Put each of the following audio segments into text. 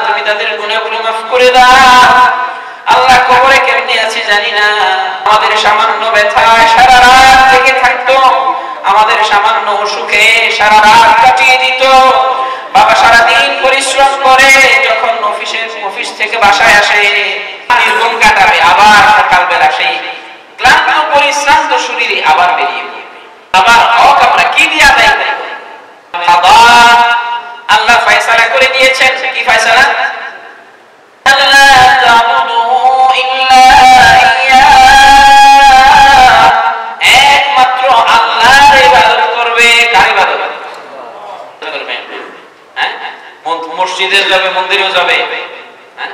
তুমি তাদের গুনাহগুলো মাফ করে দাও। আল্লাহ কবরে কেমনে আছে জানি না, আমাদের সামান্য ব্যথায় সারা রাত জেগে থাকতো, আমাদের সামান্য অসুখে সারা রাত কাটিয়ে দিত। বাবা সারাদিন পরিশ্রম করে যখন অফিস থেকে বাসায় আসে নির্ঘুম কাটাবে, আবার সকালবেলা সেই ক্লান্ত পরিশ্রান্ত শরীরে আবার বেরিয়ে পড়বে। আবার হক আমরা কি দিয়ে আদায় করব? আল্লাহ ফয়সালা করে দিয়েছেন। কি ফয়সালা? আল্লাহ তা'বুদু ইল্লা ইয়্যাহু, একমাত্র আল্লাহর ইবাদত করবে। কার ইবাদত করবে? হ্যাঁ, মসজিদে যাবে, মন্দিরেও যাবে। হ্যাঁ,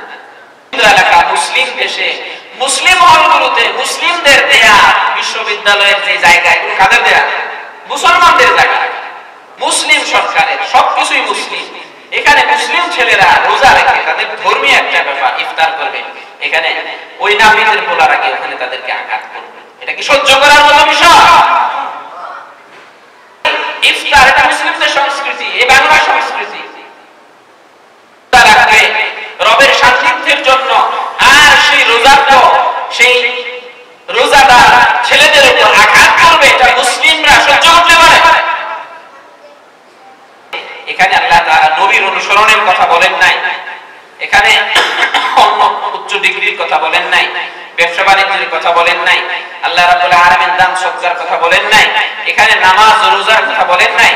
এলাকা মুসলিম দেশে মুসলিম হলগুলোতে মুসলিমদের দেয়া বিশ্ববিদ্যালয়ের যে জায়গা, এগুলো কাদের দেয়া? মুসলমানদের জায়গা, মুসলিম সরকারের, সবকিছুই মুসলিম। এখানে মুসলিম ছেলেরা রোজা রেখে তাদের ধর্মীয় একটা ব্যাপার ইফতার করবে, এখানে ওই নামীদের বলার আগে ওখানে তাদেরকে আঘাত করবে। এটা কি সহ্য করার মতো বিষয়? ইফতার এটা মুসলিমদের সংস্কৃতি, এই বাংলা সংস্কৃতি। রবের সান্নিধ্যের জন্য, আর সেই রোজাটো সেই রোজাদার ছেলেদের উপর আঘাত করবে, এটা মুসলিমরা সহ্য করতে পারে? এখানে আল্লাহ তাআলা নবীর অনুসরণের কথা বলেন নাই, এখানে অন্য উচ্চ ডিগ্রির কথা বলেন নাই, ব্যবসা বাণিজ্যের কথা বলেন নাই, আল্লাহ রাব্বুল আলামিন দান সদকার কথা বলেন নাই, এখানে নামাজ রোজার কথা বলেন নাই।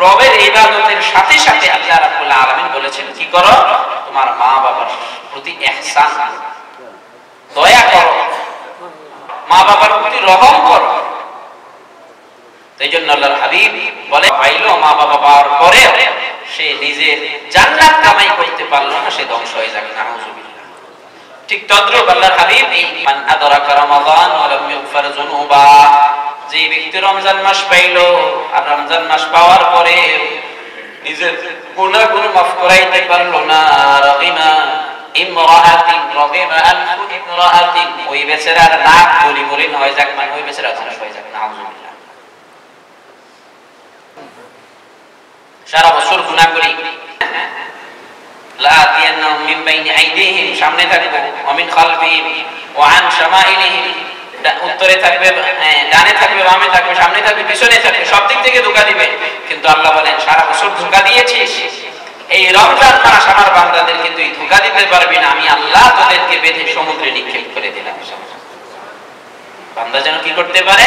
রবের ইবাদতের সাথে সাথে আল্লাহ রাব্বুল আলামিন বলেছেন কি করো? তোমার মা বাবার প্রতি ইহসান করো, দয়া করো, মা বাবার প্রতি রহম করো। এইজন্য আল্লাহর হাবিব বলে, পাইলো মা বাবা পাওয়ার পরে সে নিজে জান্নাত কামাই করতে পারলো না, সে ধ্বংস হয়ে যাবে। নাউযুবিল্লাহ। ঠিক তদ্রূপ আল্লাহর হাবিব এই মান আদরাকা রমাদান ওয়া লাম ইগফার যুনুবা, যে ব্যক্তি রমজান মাস পাইলো আর রমজান মাস পাওয়ার পরে নিজের গুনাহগুলো maaf করাইতে পারলো না, রাগিমা ইমরাআতিন রাগিমা আনফু ইমরাআতিন, ওই বেচারার নাক মলিন হয়ে যাক, মানে ওই বেচারা ধ্বংস হয়ে যাবে। নাউযুবিল্লাহ। সারা বছর গুনাহ করি, লা ইয়ানাহু মিন বাইনি আইদিহিম, সামনে থাকবে, ওয়া মিন খালফিহিম ওয়া আন শামাইলিহিম, উত্তরে থাকবে, ডানে থাকবে, বামে থাকবে, সামনে থাকবে, পিছনে থাকবে, সব দিক থেকে ধোঁকা দিবে। কিন্তু আল্লাহ বলেন, সারা বছর ধোঁকা দিয়েছিস, এই রমজান মাস আমার বান্দাদেরকে তুই ধোঁকা দিতে পারবি না, আমি আল্লাহ তোদেরকে বেঁধে সমুদ্রে নিক্ষেপ করে দিলাম। বান্দা যেন কি করতে পারে?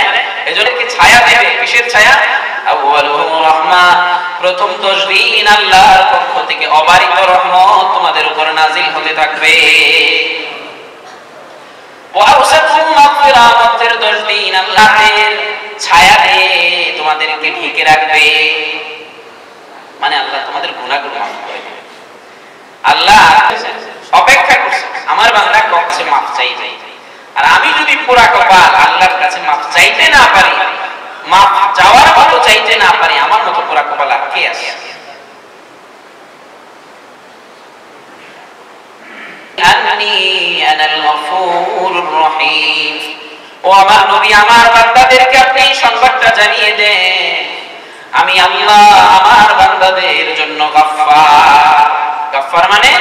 এজন্য কি ছায়া দেবে। কিসের ছায়া? আউয়ালুহুম রাহমা, প্রথম 10 দিন আল্লাহর পক্ষ থেকে অবারিত রহমত তোমাদের উপর নাযিল হতে থাকবে। ওয়া আওসাতুহুম মাগফিরা, মধ্যের 10 দিন আল্লাহর ছায়া দিয়ে তোমাদেরকে ঢেকে রাখবে, মানে আল্লাহ তোমাদের গুনাহগুলো মাফ করে দেবে। আল্লাহ অপেক্ষা করছে আমার বান্দা কখন মাফ চাইবে। আর আমি যদি পুরা কপাল আল্লাহর কাছে মাফ চাইতে না পারি, মাফ চাওয়ার মতো চাইতে না পারি, আমার মতো পুরা কপাল আর কে আছে? আন্নী আনাল গফুরুর রহিম, ও আমার নবী আমার বান্দাদেরকে আপনি সংবাদটা জানিয়ে দেন, আমি আল্লাহ আমার বান্দাদের জন্য গফফার। গফফার মানে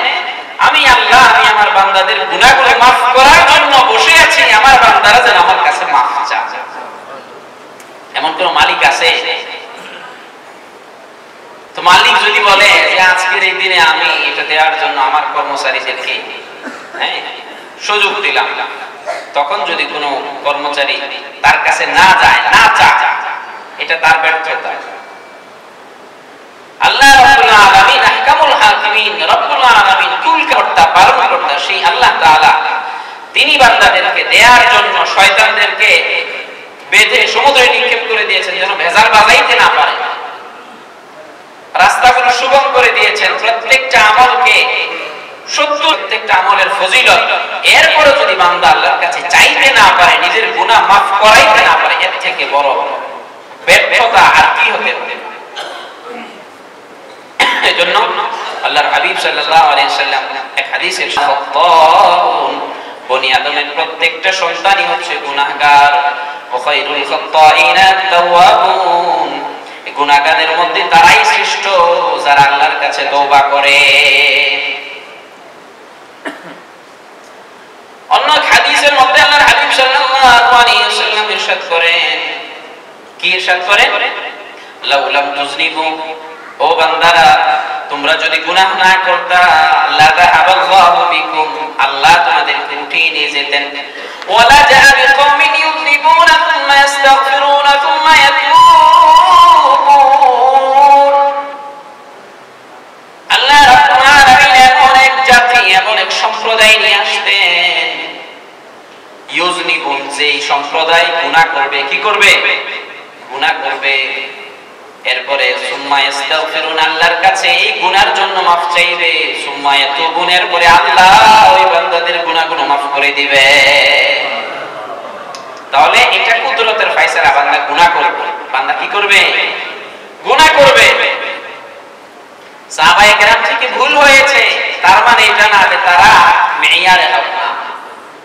আমি আল্লাহ, আমি আমার বান্দাদের গুনাহগুলো maaf করার জন্য বসে আছি, আমার বান্দারা যেন আমার কাছে maaf চায়। এমন কোন মালিক আছে? তো মালিক যদি বলে যে আজকের এই দিনে আমি এটা দেওয়ার জন্য আমার কর্মচারীদেরকে সুযোগ দিলাম, তখন যদি কোনো কর্মচারী তার কাছে না যায়, না চায়, এটা তার ব্যর্থতা। আল্লাহ রাব্বুল আলামিন আহকামুল হাকিমিন, রাব্বুল আলামিন কুল কর্তা, পালন কর্তা, সেই আল্লাহ তাআলা তিনি বান্দাদেরকে দেওয়ার জন্য শয়তানদেরকে বেঁধে সমুদ্রে নিক্ষেপ করে দিয়েছেন, যেন ভেজাল বাজাইতে না পারে। রাস্তাগুলো সুগম করে দিয়েছেন, প্রত্যেকটা আমলকে সত্য, প্রত্যেকটা আমলের ফজিলত। এরপরে যদি বান্দা আল্লাহর কাছে চাইতে না পারে, নিজের গুনাহ maaf করাইতে না পারে, এর থেকে বড় ব্যর্থতা আর কি হতে পারে? এজন্য আল্লাহর হাবিব সাল্লাল্লাহু আলাইহি সাল্লাম এক হাদিসে খাত্তাউন, বনি আদমের প্রত্যেকটা সন্তানই হচ্ছে গুনাহগার, ওয়া খায়রুল খাত্তাইনা আত-তাওয়াবুন, গুনাহগারদের মধ্যে তারাই শ্রেষ্ঠ যারা আল্লাহর কাছে তওবা করে। ইরশাদ করেন, কি ইরশাদ করেন? লাউলাম তুজনিবু, ও বান্দারা তোমরা যদি গুনাহ না করতা লাযাহাবাল্লাহু বিকুম, আল্লাহ তোমাদেরকে উঠিয়ে নিয়ে যেতেন। ওয়ালা জাআ বিকওমিন ইউযনিবুনা সুম্মা ইস্তাগফিরুনা সুম্মা ইয়াতুবুন। আল্লাহ রাব্বুল আলামিন এমন এক জাতি, এমন এক সম্প্রদায় নিয়ে আসতেন, ইউযনিবুন, যেই সম্প্রদায় গুনাহ করবে। কি করবে? গুনাহ করবে। এরপরে সুম্মা ইস্তাগফিরুন, আল্লাহর কাছে এই গুনার জন্য মাফ চাইবে। সুম্মা ইয়াতুবুন, এরপরে আল্লাহ ওই বান্দাদের গুনাহগুলো মাফ করে দিবে। তাহলে এটা কুদরতের ফয়সালা, বান্দা গুনাহ করবে। বান্দা কি করবে? গুনাহ করবে। সাহাবায়ে কেরাম থেকে ভুল হয়েছে, তার মানে এটা না যে তারা মেয়ারে হক না।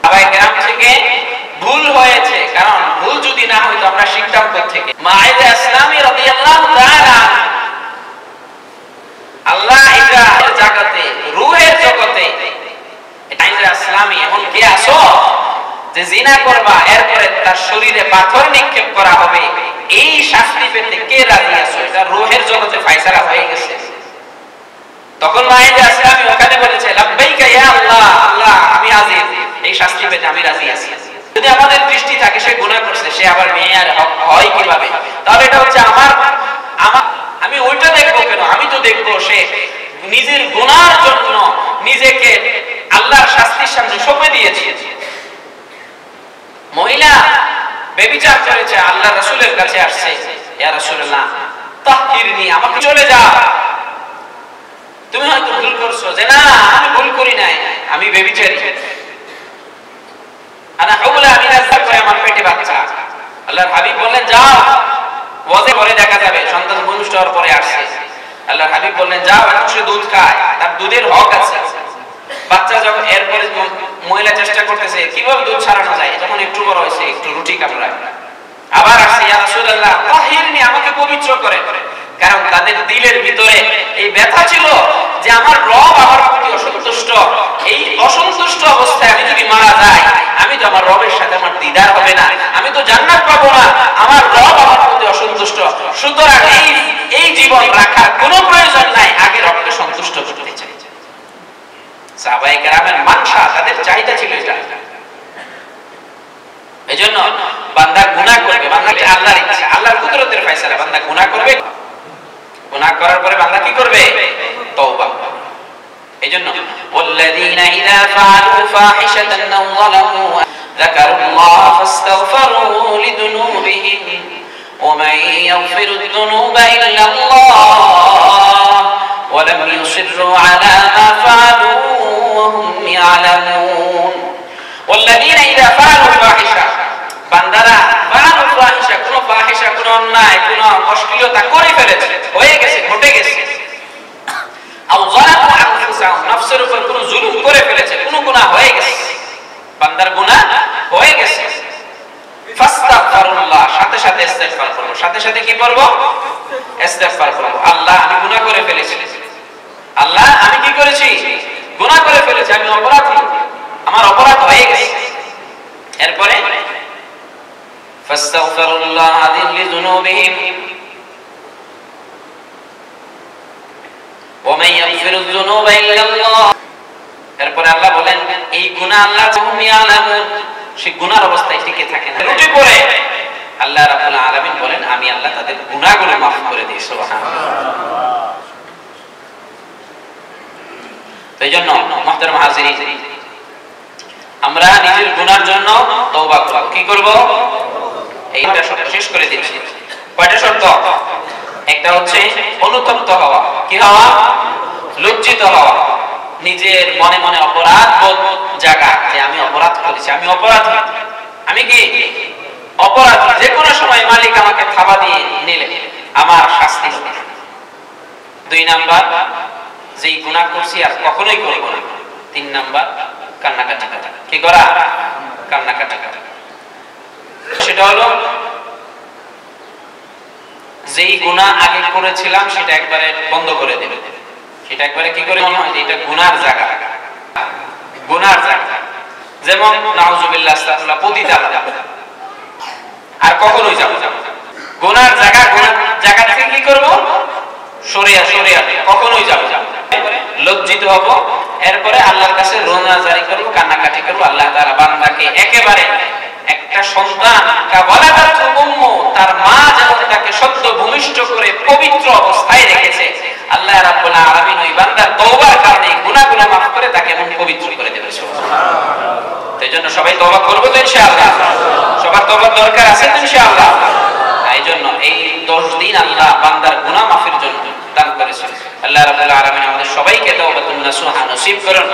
সাহাবায়ে কেরাম থেকে ভুল হয়েছে, কারণ ভুল যদি না হইতো আমরা শিখতাম থেকে। মাইদা ইসলামী রাদিয়াল্লাহু তাআলা, আল্লাহ এটা জাগাতে, রূহের জগতে, মাইদা ইসলামী এমন কে আসো যে জিনা করবা, এরপরে তার শরীরে পাথর নিক্ষেপ করা হবে, এই শাস্তি পেতে কে রাজি আছো? এটা রূহের জগতে ফয়সালা হয়ে গেছে। তখন মাইদা ইসলামী ওখানে বলেছে লাব্বাইকা ইয়া আল্লাহ, আল্লাহ আমি আজিজ, এই শাস্তি পেতে আমি রাজি আছি। যদি আমাদের দৃষ্টি থাকে সে গুনাহ করছে, সে আবার মেয়ার হক হয় কিভাবে? তাহলে এটা হচ্ছে আমার আমি ওইটা দেখবো কেন? আমি তো দেখবো সে নিজের গুনার জন্য নিজেকে আল্লাহর শাস্তির সামনে সঁপে দিয়েছে। মহিলা ব্যভিচার করেছে, আল্লাহ রাসূলের কাছে আসছে, ইয়া রাসূলুল্লাহ তাহকিরনি, আমাকে চলে যাও, তুমি হয়তো ভুল করছো। যে না, আমি ভুল করি নাই, আমি ব্যভিচারী, আনা হুবলা মিনাজ্জা করে আমার পেটে বাচ্চা। আল্লাহর হাবিব বললেন যাও, ওয়াজে পরে দেখা যাবে, সন্তান ভূমিষ্ঠ হওয়ার পরে আসছে। আল্লাহর হাবিব বললেন যাও, এখন সে দুধ খায়, তার দুধের হক আছে। বাচ্চা যখন, এরপরে মহিলা চেষ্টা করতেছে কিভাবে দুধ ছাড়ানো যায়, যখন একটু বড় হয়েছে একটু রুটি কামড়ায়, আবার আসছে ইয়া রাসূলুল্লাহ তাহিরনি, আমাকে পবিত্র করে। কারণ তাদের দিলের ভিতরে এই ব্যথা ছিল যে আমার রব আমার প্রতি অসন্তুষ্ট, এই অসন্তুষ্ট অবস্থায় আমি যদি মারা যাই, আমি তো আমার রবের সাথে আমার দিদার হবে না, আমি তো জান্নাত পাবো না, আমার রব আমার প্রতি অসন্তুষ্ট। সুতরাং এই জীবন রাখার কোনো প্রয়োজন নাই, আগে রবকে সন্তুষ্ট করতে চাই। সাহাবায়ে কেরামের মানসা, তাদের চাহিদা ছিল এটা। এজন্য বান্দা গুনাহ করবে, বান্দা আল্লাহর ইচ্ছা, আল্লাহর কুদরতের ফয়সালা, বান্দা গুনাহ করবে। গুনাহ করার পরে বান্দা কি করবে? তওবা। এজন্য ওয়াল্লাযীনা ইযা ফাআলু ফাহিশাতান আও যালামু যাকারুল্লাহ ফাস্তাগফিরু লিযুনুবিহিম ওয়া মান ইয়াগফিরুদ যুনুবা ইল্লাল্লাহ ওয়া লাম ইউসিররু আলা মা ফাআলু ওয়া হুম ইয়ালামুন। ওয়াল্লাযীনা ইযা ফাআলু ফাহিশা, বান্দারা ফাআলু ফাহিশা, কোন ফাহিশা, কোন অন্যায়, কোন অশ্লীলতা করে ফেলেছে, হয়ে গেছে, ঘটে গেছে, আও যালামু আনফুসাহুম, নফসের উপর কোন জুলুম করে ফেলেছে, কোন গুনাহ হয়ে গেছে, বান্দার গুনাহ হয়ে গেছে, ফাস্তাগফিরুল্লাহ, সাথে সাথে ইস্তিগফার করব। সাথে সাথে কি করব? ইস্তিগফার করব। আল্লাহ আমি গুনাহ করে ফেলেছি, আল্লাহ আমি কি করেছি? গুনাহ করে ফেলেছি, আমি অপরাধী, আমার অপরাধ হয়ে গেছে। এরপরে ফাস্তাগফিরুল্লাহ লিযুনুবিহিম ওয়া মান ইয়াগফিরুয যুনুবা ইল্লাল্লাহ। এরপরে আল্লাহ বলেন এই গুনাহ আল্লাহ হুম ইয়ালামুন, সে গুনার অবস্থায় টিকে থাকে না, রুটি পড়ে, আল্লাহ রাব্বুল আলামিন বলেন আমি আল্লাহ তাদের গুনাহগুলো মাফ করে দিই। সুবহানাল্লাহ। তো এইজন্য মুহতারাম হাজিরিন, আমরা নিজের গুনার জন্য তওবা করব। কি করব? এইটা শর্ত শেষ করে দিচ্ছি। কয়টা শর্ত? একটা হচ্ছে অনুতপ্ত হওয়া। কি হওয়া? লজ্জিত হওয়া, নিজের মনে মনে অপরাধ বোধ জাগা যে আমি অপরাধ করেছি, আমি অপরাধী, আমি কি অপরাধী, যে কোনো সময় মালিক আমাকে থাবা দিয়ে নিলে আমার শাস্তি হবে। 2 নাম্বার, যেই গুনাহ করছি আর কখনোই করব না। 3 নাম্বার, কান্নাকাটি করা। কি করা? কান্নাকাটি করা। সেটা হলো যেই গুনাহ আগে করেছিলাম সেটা একবারে বন্ধ করে দেবে, সেটা একবারে কি করে মনে হয় যে এটা গুনার জায়গা, গুনার জায়গা। যেমন নাউজুবিল্লাহ, আস্তাগফিরুল্লাহ, পতিতা, আর কখনোই যাব না। গুনার জায়গা থেকে কি করব? সরে কখনোই যাব না, লজ্জিত হব। এরপরে আল্লাহর কাছে রোনা জারি করব, কান্নাকাটি করব। আল্লাহ তাআলা বান্দাকে একেবারে একটা সন্তান কাওয়ালাদাতু উম্মু, তার মা যেমন তাকে সদ্য ভূমিষ্ঠ করে পবিত্র অবস্থায় রেখেছে, আল্লাহ রাব্বুল আলামিন ওই বান্দার তওবার কারণে গুনাহগুলো maaf করে তাকে এমন পবিত্র করে দেবে। সুবহানাল্লাহ। তো এইজন্য সবাই তওবা করব তো ইনশাআল্লাহ। সবার তওবার দরকার আছে তো ইনশাআল্লাহ। এইজন্য এই 10 দিন আল্লাহ বান্দার গুনাহ মাফের জন্য দান করেছেন। আল্লাহ রাব্বুল আলামিন আমাদের সবাইকে তওবাতুন নাসুহা নসিব করুন।